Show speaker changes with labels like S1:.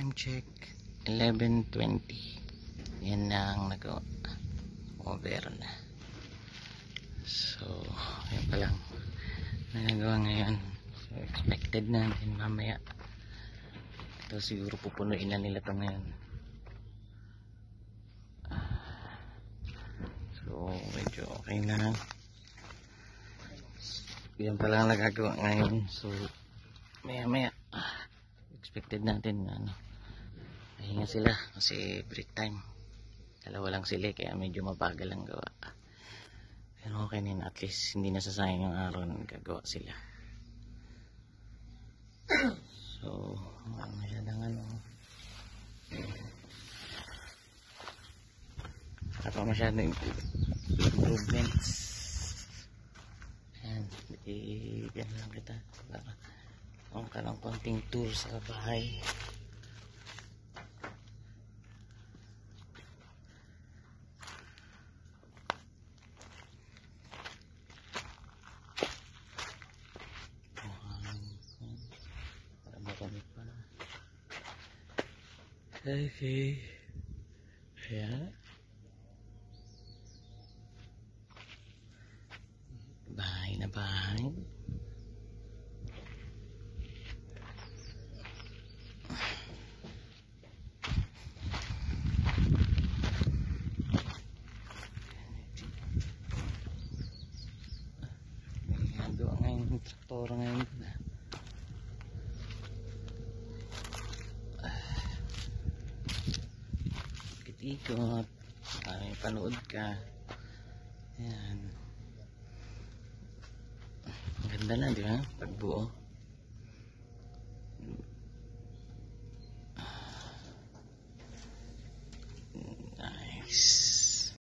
S1: Time check 11:20. Yan na ang nag-over na. So yun pa lang nagagawa ngayon. So expected natin mamaya ito siguro pupunuin na nila ito ngayon. So medyo okay na. Yan pa lang nagagawa ngayon. So maya expected natin na mahinga sila kasi break time. Dalawa lang sila kaya medyo mabagal ang gawa. Pero okay na, at least hindi nasasayang yung araw na nagagawa sila. So masyadong wala pa masyadong improvements. Ayan, bigyan lang kita para ang kalang konting tour sa bahay. Okay. Ayan. Bahay na bahay. Ginagawa ngayon yung traktor ngayon. Ikot, ay panood ka. Ayan. Maganda na, di ba? Pagbuo.